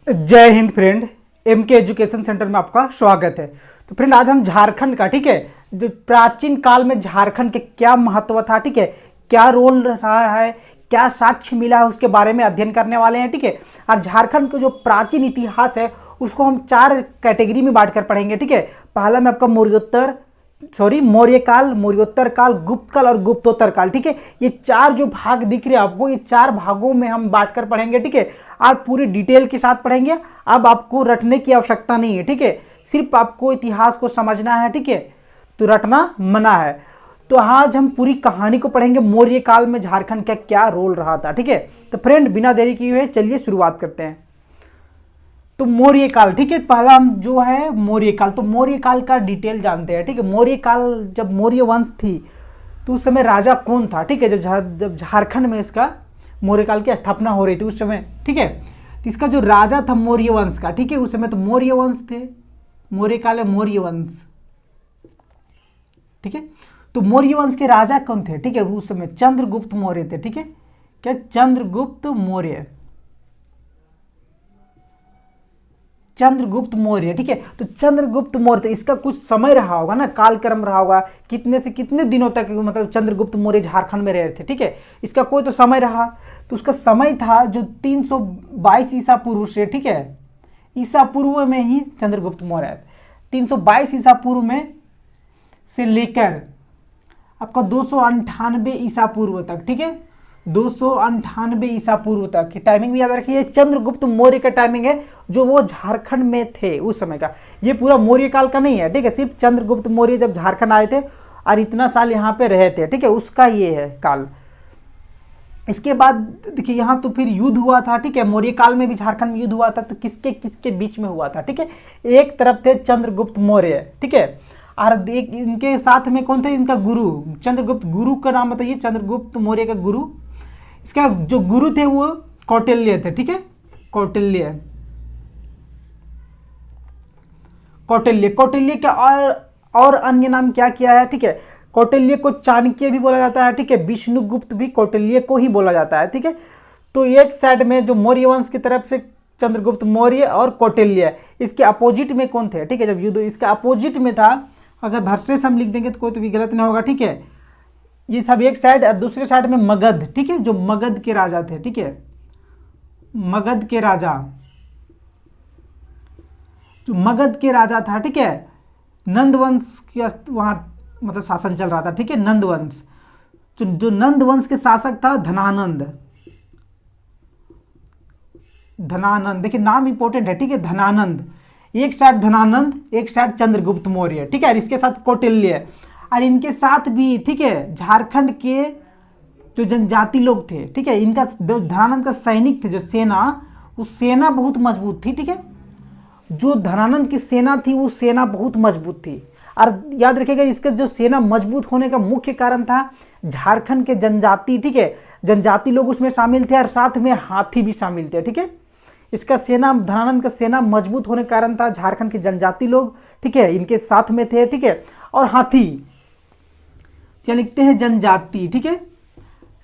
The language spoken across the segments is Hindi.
जय हिंद फ्रेंड। एमके एजुकेशन सेंटर में आपका स्वागत है। तो फ्रेंड, आज हम झारखंड का, ठीक है, जो प्राचीन काल में झारखंड के क्या महत्व था, ठीक है, क्या रोल रहा है, क्या साक्ष्य मिला है, उसके बारे में अध्ययन करने वाले हैं, ठीक है। और झारखंड का जो प्राचीन इतिहास है उसको हम 4 कैटेगरी में बांट कर पढ़ेंगे, ठीक है। पहला में आपका मौर्य काल, मौर्योत्तर काल, गुप्त काल और गुप्तोत्तर काल, ठीक है। ये 4 जो भाग दिख रहे हैं आपको, ये 4 भागों में हम बांट कर पढ़ेंगे, ठीक है। आप पूरी डिटेल के साथ पढ़ेंगे। अब आपको रटने की आवश्यकता नहीं है, ठीक है, सिर्फ आपको इतिहास को समझना है, ठीक है। तो रटना मना है। तो आज हम पूरी कहानी को पढ़ेंगे, मौर्य काल में झारखंड का क्या रोल रहा था, ठीक है। तो फ्रेंड, बिना देरी किए हुए चलिए शुरुआत करते हैं। तो मौर्य काल, ठीक है, पहला हम जो है मौर्य काल। तो मौर्य काल का डिटेल जानते हैं, ठीक है। मौर्य काल, जब मौर्य वंश थी तो उस समय राजा कौन था, ठीक है। जब झारखंड में इसका मौर्य काल की स्थापना हो रही थी उस समय, ठीक है। तो इसका जो राजा था मौर्य वंश का, ठीक है, उस समय तो मौर्य वंश थे। मौर्य काल है मौर्य वंश, ठीक है। तो मौर्य वंश के राजा कौन थे, ठीक है, उस समय चंद्रगुप्त मौर्य थे, ठीक है। क्या? चंद्रगुप्त मौर्य, चंद्रगुप्त मौर्य, ठीक है। तो चंद्रगुप्त मौर्य, तो इसका कुछ समय रहा होगा ना, कालक्रम रहा होगा, कितने से कितने दिनों तक मतलब चंद्रगुप्त मौर्य झारखंड में रहे थे, ठीक है। इसका कोई तो समय रहा। तो उसका समय था जो 322 ईसा पूर्व से, ठीक है, ईसा पूर्व में ही चंद्रगुप्त मौर्य आए। 322 ईसा पूर्व में से लेकर आपका 298 ईसा पूर्व तक, ठीक है, 298 ईसा पूर्व तक की टाइमिंग भी याद रखिए। चंद्रगुप्त मौर्य का टाइमिंग है जो वो झारखंड में थे उस समय का। ये पूरा मौर्य काल का नहीं है, ठीक है, सिर्फ चंद्रगुप्त मौर्य जब झारखंड आए थे और इतना साल यहाँ पे रहे थे, ठीक है, उसका ये है काल। इसके बाद देखिए यहाँ तो फिर युद्ध हुआ था, ठीक है। मौर्य काल में भी झारखंड में युद्ध हुआ था। तो किसके किसके बीच में हुआ था, ठीक है। एक तरफ थे चंद्रगुप्त मौर्य, ठीक है, और एक इनके साथ में कौन थे, इनका गुरु चंद्रगुप्त। गुरु का नाम बताइए, चंद्रगुप्त मौर्य का गुरु। इसका जो गुरु थे वो कौटिल्य थे, ठीक है, कौटिल्य। कौटिल्य कौटिल्य का और अन्य नाम क्या किया है, ठीक है। कौटिल्य को चाणक्य भी बोला जाता है, ठीक है। विष्णुगुप्त भी कौटिल्य को ही बोला जाता है, ठीक है। तो एक साइड में जो मौर्य वंश की तरफ से चंद्रगुप्त मौर्य और कौटिल्य, इसके अपोजिट में कौन थे, ठीक है। जब युद्ध इसका अपोजिट में था, अगर वर्सेस हम लिख देंगे तो कोई तो भी गलत नहीं होगा, ठीक है। ये सब एक साइड, और दूसरे साइड में मगध, ठीक है, जो मगध के राजा थे, ठीक है, मगध के राजा, जो मगध के राजा था, ठीक है। नंद वंश की वहां मतलब शासन चल रहा था, ठीक है, नंद वंश। जो नंद वंश के शासक था धनानंद। धनानंद, देखिए नाम इंपॉर्टेंट है, ठीक है, धनानंद। एक साइड धनानंद, एक साइड चंद्रगुप्त मौर्य, ठीक है, और इसके साथ कौटिल्य, और इनके साथ भी, ठीक है, झारखंड के जो जनजाति लोग थे, ठीक है, इनका धनानंद का सैनिक थे, जो सेना, वो सेना बहुत मजबूत थी, ठीक है। जो धनानंद की सेना थी वो सेना बहुत मजबूत थी। और याद रखिएगा, इसका जो सेना मजबूत होने का मुख्य कारण था झारखंड के जनजाति, ठीक है, जनजाति लोग उसमें शामिल थे और साथ में हाथी भी शामिल थे, ठीक है। इसका सेना, धनानंद का सेना मजबूत होने के कारण था झारखंड के जनजाति लोग, ठीक है, इनके साथ में थे, ठीक है, और हाथी, क्या लिखते हैं, जनजाति, ठीक है,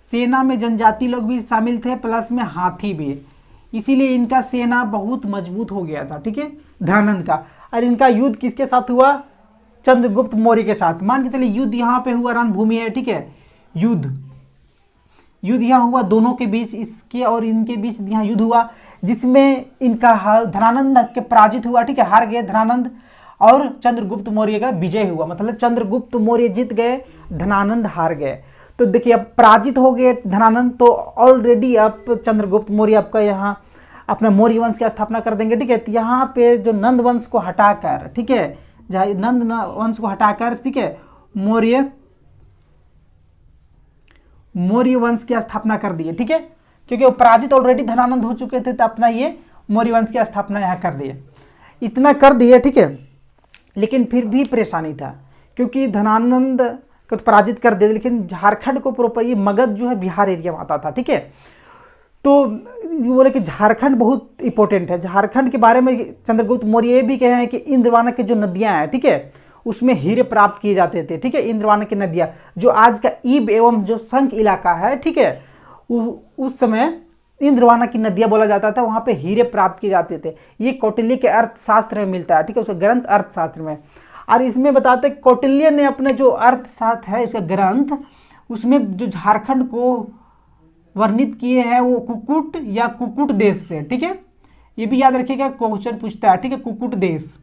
सेना में जनजाति लोग भी शामिल थे प्लस में हाथी भी, इसीलिए इनका सेना बहुत मजबूत हो गया था, ठीक है, धनानंद का। और इनका युद्ध किसके साथ हुआ, चंद्रगुप्त मौर्य के साथ। मान के चलिए युद्ध यहाँ पे हुआ, रणभूमि है, ठीक है, युद्ध यहाँ हुआ दोनों के बीच, इसके और इनके बीच यहाँ युद्ध हुआ, जिसमें इनका धनानंद के पराजित हुआ, ठीक है, हार गए धनानंद, और चंद्रगुप्त मौर्य का विजय हुआ। मतलब चंद्रगुप्त मौर्य जीत गए, धनानंद हार गए। तो देखिए अब पराजित हो गए धनानंद, तो ऑलरेडी अब चंद्रगुप्त मौर्य आपका यहाँ अपना मौर्य वंश की स्थापना कर देंगे, ठीक है। तो यहाँ पे जो नंद वंश को हटाकर, ठीक है, जहाँ नंद वंश को हटाकर, ठीक है, मौर्य वंश की स्थापना कर दिए, ठीक है, क्योंकि वो पराजित ऑलरेडी धनानंद हो चुके थे, तो अपना ये मौर्य वंश की स्थापना यहाँ कर दिए। इतना कर दिए, ठीक है, लेकिन फिर भी परेशानी था, क्योंकि धनानंद को तो पराजित कर दिया, लेकिन झारखंड को प्रॉपर, ये मगध जो है बिहार एरिया में आता था, ठीक है। तो ये बोले कि झारखंड बहुत इंपॉर्टेंट है। झारखंड के बारे में चंद्रगुप्त मौर्य ये भी कहे हैं कि इंद्रवाना की जो नदियां हैं, ठीक है, उसमें हीरे प्राप्त किए जाते थे, ठीक है। इंद्रवाना की नदियां जो आज का ईब एवं जो संख इलाका है, ठीक है, उस समय इंद्रवाना की नदियां बोला जाता था, वहां पे हीरे प्राप्त किए जाते थे। ये कौटिल्य के अर्थशास्त्र में मिलता है, ठीक है, उसका ग्रंथ अर्थशास्त्र में। और इसमें बताते हैं कौटिल्य ने अपने जो अर्थशास्त्र है इसका ग्रंथ, उसमें जो झारखंड को वर्णित किए हैं वो कुकुट या कुकुट देश से, ठीक है, ये भी याद रखिएगा, क्वेश्चन पूछता है, ठीक है, कुकुट देश,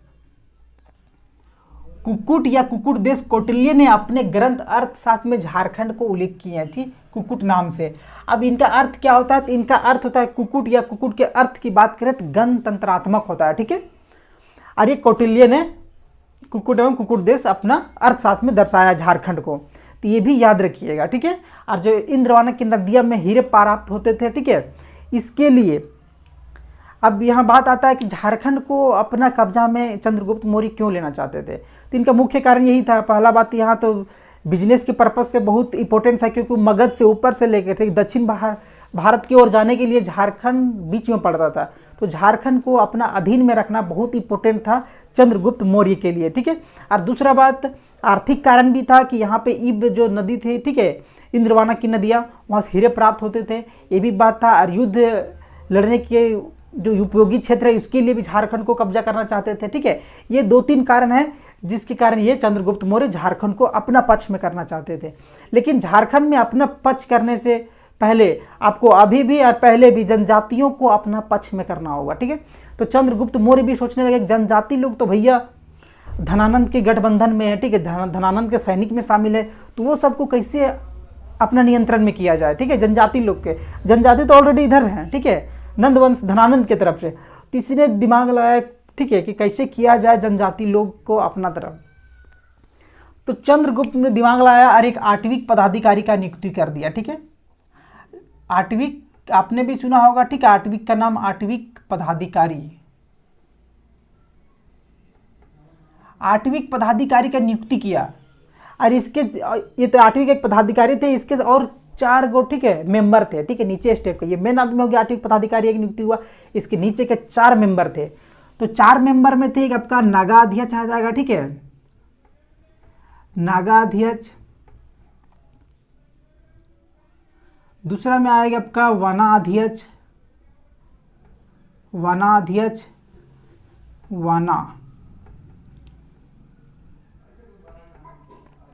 कुकुट या कुकुट देश कौटिल्य ने अपने ग्रंथ अर्थशास्त्र में झारखंड को उल्लेख किए हैं, ठीक, कुकुट नाम से। अब इनका अर्थ क्या होता है, तो इनका अर्थ होता है कुकुट, या कुकुट के अर्थ की बात करें तो गणतंत्रात्मक होता है, ठीक है। और ये कौटिल्य ने कुकुट एवं कुकुट देश अपना अर्थशास्त्र में दर्शाया झारखंड को, तो ये भी याद रखिएगा, ठीक है। और जो इंद्रवाना की नदियां में हीरे प्राप्त होते थे, ठीक है, इसके लिए अब यहाँ बात आता है कि झारखंड को अपना कब्जा में चंद्रगुप्त मौर्य क्यों लेना चाहते थे। तो इनका मुख्य कारण यही था, पहला बात यहाँ तो बिजनेस के पर्पज़ से बहुत इंपॉर्टेंट था, क्योंकि मगध से ऊपर से लेकर ठीक दक्षिण भारत की ओर जाने के लिए झारखंड बीच में पड़ता था, तो झारखंड को अपना अधीन में रखना बहुत इंपॉर्टेंट था चंद्रगुप्त मौर्य के लिए, ठीक है। और दूसरा बात आर्थिक कारण भी था कि यहाँ पे इब्र जो नदी थी, ठीक है, इंद्रवाना की नदियाँ, वहाँ से हीरे प्राप्त होते थे, ये भी बात था। और युद्ध लड़ने के जो उपयोगी क्षेत्र है इसके लिए भी झारखंड को कब्जा करना चाहते थे, ठीक है। ये 2-3 कारण हैं जिसके कारण ये चंद्रगुप्त मौर्य झारखंड को अपना पक्ष में करना चाहते थे। लेकिन झारखंड में अपना पक्ष करने से पहले आपको अभी भी और पहले भी जनजातियों को अपना पक्ष में करना होगा, ठीक है। तो चंद्रगुप्त मौर्य भी सोचने लगे जनजाति लोग तो भैया धनानंद के गठबंधन में है, ठीक है, धनानंद के सैनिक में शामिल है, तो वो सबको कैसे अपना नियंत्रण में किया जाए, ठीक है। जनजाति लोग के, जनजाति तो ऑलरेडी इधर हैं, ठीक है, नंदवंश धनानंद की तरफ से, तो इसने दिमाग लगाया, ठीक है, कि कैसे किया जाए जनजाति लोग को अपना तरफ। तो चंद्रगुप्त ने दिमाग लगाया और एक आठवीं पदाधिकारी का नियुक्ति कर दिया, ठीक है। आठवीं आपने भी सुना होगा, ठीक है, आठवीं का नाम आठवीं पदाधिकारी, आठवीं पदाधिकारी का नियुक्ति किया। और इसके ये तो आठवीं के एक पदाधिकारी थे, इसके और 4 गो, ठीक है, मेंबर थे, ठीक है, नीचे स्टेप का, ये मेन आदमी हो गया, आठवीं पदाधिकारी की नियुक्ति हुआ, इसके नीचे के 4 मेंबर थे। तो 4 मेंबर में थे एक आपका नागाध्यक्ष आ जाएगा, ठीक है, नागाध्यक्ष। दूसरा में आएगा आपका वनाध्यक्ष, वनाध्यक्ष,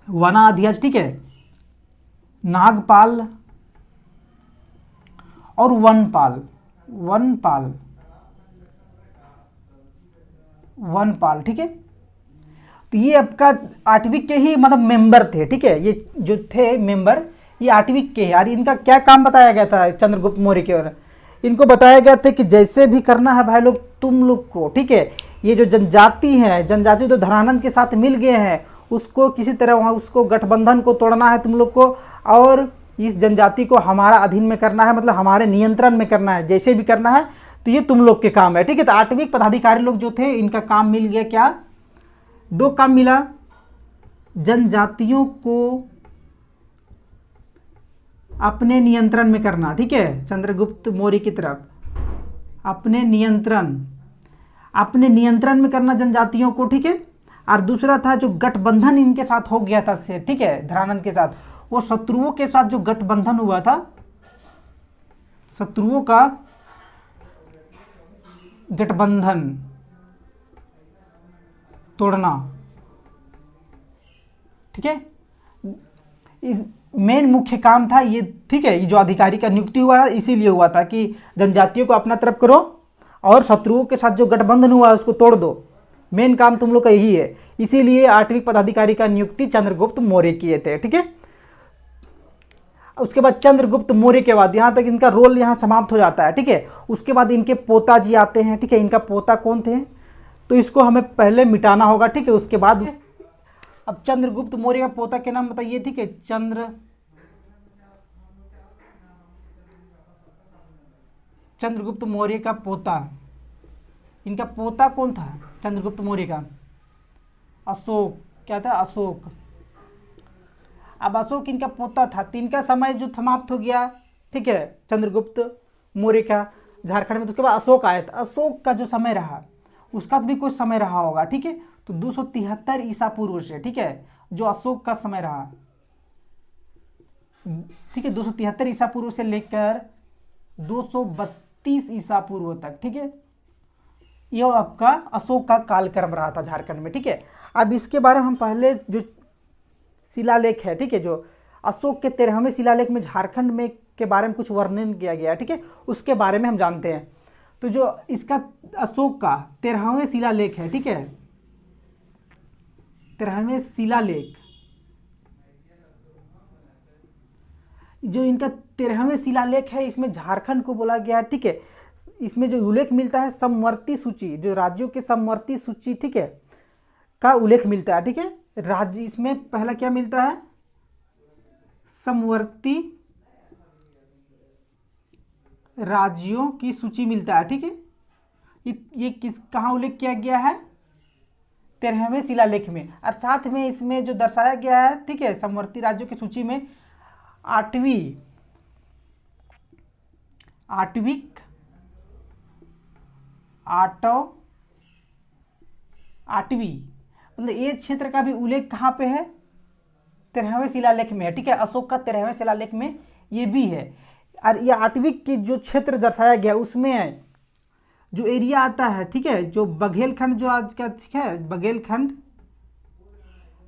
वनाध्यक्ष, ठीक है, नागपाल और वनपाल, ठीक है। तो ये आपका 8वीं के ही मतलब मेंबर थे, ठीक है, ये जो थे मेंबर ये 8वीं के। यार इनका क्या काम बताया गया था चंद्रगुप्त मौर्य के, इनको बताया गया था कि जैसे भी करना है भाई लोग तुम लोग को, ठीक है, ये जो जनजाति है, जनजाति तो धनानंद के साथ मिल गए हैं, उसको किसी तरह वहाँ उसको गठबंधन को तोड़ना है तुम लोग को, और इस जनजाति को हमारा अधीन में करना है, मतलब हमारे नियंत्रण में करना है, जैसे भी करना है, तो ये तुम लोग के काम है, ठीक है। तो 8वीं पदाधिकारी लोग जो थे इनका काम मिल गया, क्या 2 काम मिला, जनजातियों को अपने नियंत्रण में करना, ठीक है, चंद्रगुप्त मौर्य की तरफ अपने नियंत्रण में करना जनजातियों को, ठीक है। और दूसरा था जो गठबंधन इनके साथ हो गया था, ठीक है, धनानंद के साथ, वो शत्रुओं के साथ जो गठबंधन हुआ था, शत्रुओं का गठबंधन तोड़ना, ठीक है, मेन मुख्य काम था ये, ठीक है। ये जो अधिकारी का नियुक्ति हुआ है इसीलिए हुआ था कि जनजातियों को अपना तरफ करो और शत्रुओं के साथ जो गठबंधन हुआ है उसको तोड़ दो, मेन काम तुम लोग का यही है। इसीलिए 8वीं पदाधिकारी का नियुक्ति चंद्रगुप्त मौर्य किए थे, ठीक है। उसके बाद चंद्रगुप्त मौर्य के बाद यहाँ तक इनका रोल यहाँ समाप्त हो जाता है, ठीक है। उसके बाद इनके पोता जी आते हैं, ठीक है, इनका पोता कौन थे, तो इसको हमें पहले मिटाना होगा, ठीक है। उसके बाद अब चंद्रगुप्त मौर्य का पोता के नाम बताइए, ठीक है, चंद्रगुप्त मौर्य का पोता, इनका पोता कौन था चंद्रगुप्त मौर्य का, अशोक, क्या था, अशोक। अब अशोक इनका पोता था, तो इनका समय जो समाप्त हो गया, ठीक है, चंद्रगुप्त मौर्य का झारखंड में। तो उसके बाद अशोक आया था, अशोक का जो समय रहा उसका भी कुछ समय रहा होगा, ठीक है। तो 273 ईसा पूर्व से, ठीक है, जो अशोक का समय रहा, ठीक है, 273 ईसा पूर्व से लेकर 232 ईसा पूर्व तक, ठीक है। यह आपका अशोक का कालक्रम रहा था झारखंड में, ठीक है। अब इसके बारे में हम पहले जो शिलालेख है, ठीक है, जो अशोक के 13वें शिलालेख में झारखंड में के बारे में कुछ वर्णन किया गया है, ठीक है, उसके बारे में हम जानते हैं। तो जो इसका अशोक का 13वें शिलालेख है, ठीक है, 13वें शिलालेख, जो इनका 13वें शिलालेख है, इसमें झारखंड को बोला गया है, ठीक है। इसमें जो उल्लेख मिलता है समवर्ती सूची, जो राज्यों के समवर्ती सूची, ठीक है, का उल्लेख मिलता है, ठीक है। राज्य इसमें पहला क्या मिलता है, समवर्ती राज्यों की सूची मिलता है, ठीक है। ये किस कहाँ उल्लेख किया गया है, 13वें शिलालेख में। और साथ में इसमें जो दर्शाया गया है, ठीक है, समवर्ती राज्यों की सूची में आठवीं मतलब ये क्षेत्र का भी उल्लेख कहाँ पे है, 13वें शिलालेख में है, ठीक है। अशोक का 13वें शिलालेख में ये भी है। और ये आठवीं के जो क्षेत्र दर्शाया गया उसमें जो एरिया आता है, ठीक है, जो बघेलखंड जो आज का, ठीक है,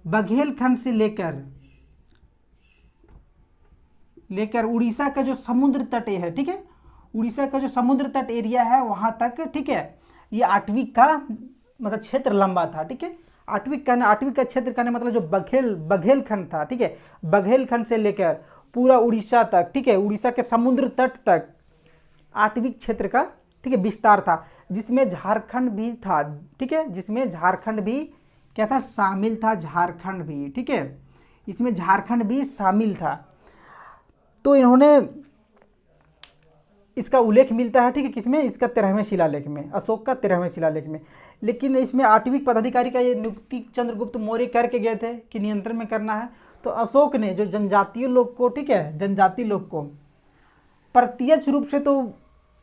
बघेलखंड से लेकर उड़ीसा का जो समुद्र तट है, ठीक है, उड़ीसा का जो समुद्र तट एरिया है वहां तक, ठीक है, ये आठवीं का मतलब क्षेत्र लंबा था, ठीक है। आठवीं का क्षेत्र का मतलब जो बघेलखंड था, ठीक है, बघेलखंड से लेकर पूरा उड़ीसा तक, ठीक है, उड़ीसा के समुद्र तट तक आठवीं क्षेत्र का, ठीक है, विस्तार था, जिसमें झारखंड भी था, ठीक है, जिसमें झारखंड भी क्या था, शामिल था, झारखंड भी, ठीक है, इसमें झारखंड भी शामिल था। तो इन्होंने इसका उल्लेख मिलता है, ठीक है, किसमें, इसका 13वें शिलालेख में, अशोक का 13वें शिलालेख में। लेकिन इसमें आठवीं पदाधिकारी का ये नियुक्ति चंद्रगुप्त मौर्य करके गए थे कि नियंत्रण में करना है। तो अशोक ने जो जनजातीय लोग को, ठीक है, जनजाति लोग को प्रत्यक्ष रूप से तो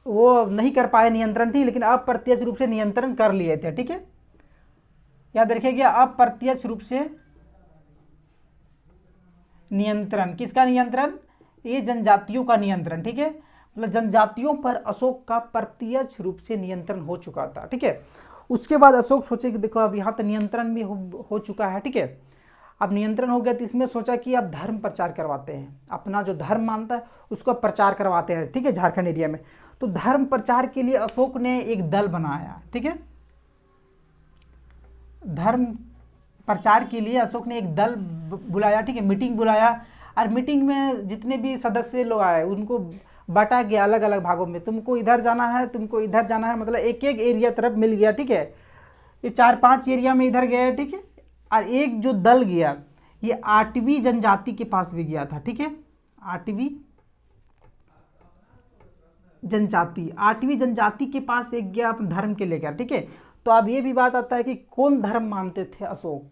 वो नहीं कर पाए नियंत्रण, थी, लेकिन अप्रत्यक्ष रूप से नियंत्रण कर लिए थे, ठीक है। याद रखिएगा, अप्रत्यक्ष रूप से नियंत्रण, किसका नियंत्रण, ये जनजातियों का नियंत्रण, ठीक है, मतलब जनजातियों पर अशोक का प्रत्यक्ष रूप से नियंत्रण हो चुका था, ठीक है। उसके बाद अशोक सोचे कि देखो अब यहाँ तो नियंत्रण भी हो चुका है, ठीक है, अब नियंत्रण हो गया, तो इसमें सोचा कि अब धर्म प्रचार करवाते हैं, अपना जो धर्म मानता है उसको प्रचार करवाते हैं, ठीक है, झारखंड एरिया में। तो धर्म प्रचार के लिए अशोक ने एक दल बनाया, ठीक है, धर्म प्रचार के लिए अशोक ने एक दल बुलाया, ठीक है, मीटिंग बुलाया। और मीटिंग में जितने भी सदस्य लोग आए उनको बांटा गया अलग अलग भागों में, तुमको इधर जाना है, तुमको इधर जाना है, मतलब एक एक एरिया तरफ मिल गया, ठीक है। ये 4-5 एरिया में इधर गए, ठीक है। और एक जो दल गया ये आठवीं जनजाति के पास भी गया था, ठीक है, आठवीं जनजाति के पास एक गया अपने धर्म के लेकर, ठीक है। तो अब ये भी बात आता है कि कौन धर्म मानते थे अशोक।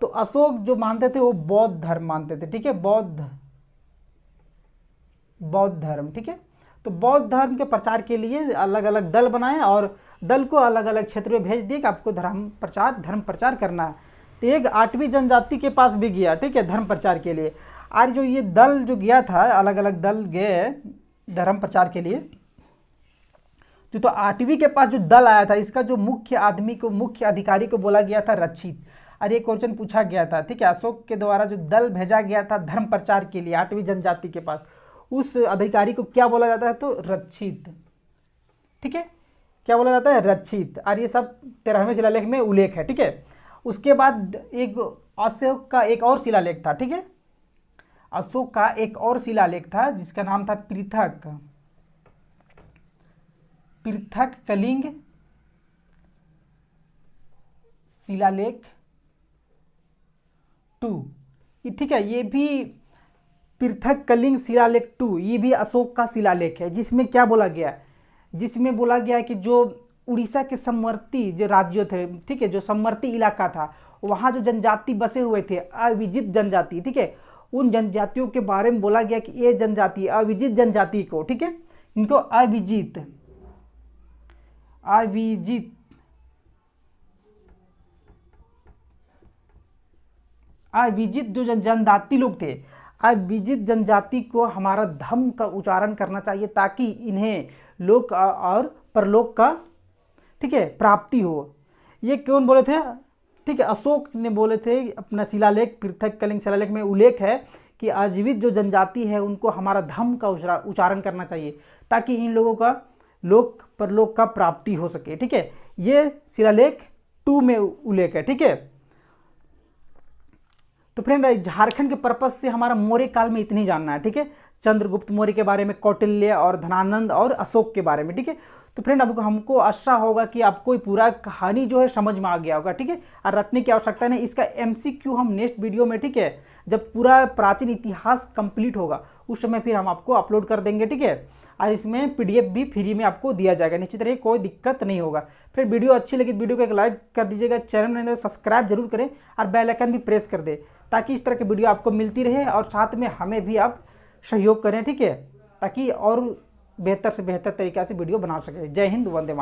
तो अशोक जो मानते थे वो बौद्ध धर्म मानते थे, ठीक है, बौद्ध धर्म, ठीक है। तो बौद्ध धर्म के प्रचार के लिए अलग अलग दल बनाए और दल को अलग अलग क्षेत्र में भेज दिए कि आपको धर्म प्रचार करना है। तो एक आठवीं जनजाति के पास भी गया, ठीक है, धर्म प्रचार के लिए। और जो ये दल जो गया था, अलग अलग दल गए धर्म प्रचार के लिए, तो आठवीं के पास जो दल आया था इसका जो मुख्य अधिकारी को बोला गया था रक्षित। और एक क्वेश्चन पूछा गया था, ठीक है, अशोक के द्वारा जो दल भेजा गया था धर्म प्रचार के लिए आठवीं जनजाति के पास, उस अधिकारी को क्या बोला जाता है, तो रक्षित, ठीक है, क्या बोला जाता है, रक्षित। और ये सब 13वें शिलालेख में उल्लेख है, ठीक है। उसके बाद एक अशोक का एक और शिलालेख था, ठीक है, अशोक का एक और शिलालेख था जिसका नाम था पृथक कलिंग शिलालेख 2, ठीक है। ये भी पृथक कलिंग शिलालेख 2 ये भी अशोक का शिलालेख है, जिसमें क्या बोला गया, जिसमें बोला गया कि जो उड़ीसा के समवर्ती जो राज्य थे, ठीक है, जो समवर्ती इलाका था वहाँ जो जनजाति बसे हुए थे, अविजित जनजाति, ठीक है, उन जनजातियों के बारे में बोला गया कि ये जनजाति अविजित जनजाति को, ठीक है, इनको अविजित जो जनजाति लोग थे, अविजित जनजाति को हमारा धर्म का उच्चारण करना चाहिए ताकि इन्हें लोक और परलोक का, ठीक है, प्राप्ति हो। ये कौन बोले थे? ठीक है, अशोक ने बोले थे अपना शिलालेख, पृथक कलिंग शिलालेख में उल्लेख है कि अजीवित जो जनजाति है उनको हमारा धर्म का उच्चारण करना चाहिए ताकि इन लोगों का लोक परलोक का प्राप्ति हो सके। ठीक है, ये शिलालेख 2 में उल्लेख है। ठीक है, तो फ्रेंड झारखंड के पर्पस से हमारा मौर्य काल में इतनी जानना है। ठीक है, चंद्रगुप्त मौर्य के बारे में, कौटिल्य और धनानंद और अशोक के बारे में। ठीक है, तो फ्रेंड अब हमको आशा होगा कि आपको पूरा कहानी जो है समझ में आ गया होगा। ठीक है, और रटने की आवश्यकता नहीं, इसका MCQ हम नेक्स्ट वीडियो में, ठीक है, जब पूरा प्राचीन इतिहास कंप्लीट होगा उस समय फिर हम आपको अपलोड कर देंगे। ठीक है, और इसमें PDF भी फ्री में आपको दिया जाएगा, निश्चित रहिए, कोई दिक्कत नहीं होगा। फिर वीडियो अच्छी लगी तो वीडियो को एक लाइक कर दीजिएगा, चैनल में सब्सक्राइब जरूर करें और बेल आइकन भी प्रेस कर दें ताकि इस तरह की वीडियो आपको मिलती रहे और साथ में हमें भी आप सहयोग करें। ठीक है, ताकि और बेहतर से बेहतर तरीक़े से वीडियो बना सकें। जय हिंद, वंदे मातरम।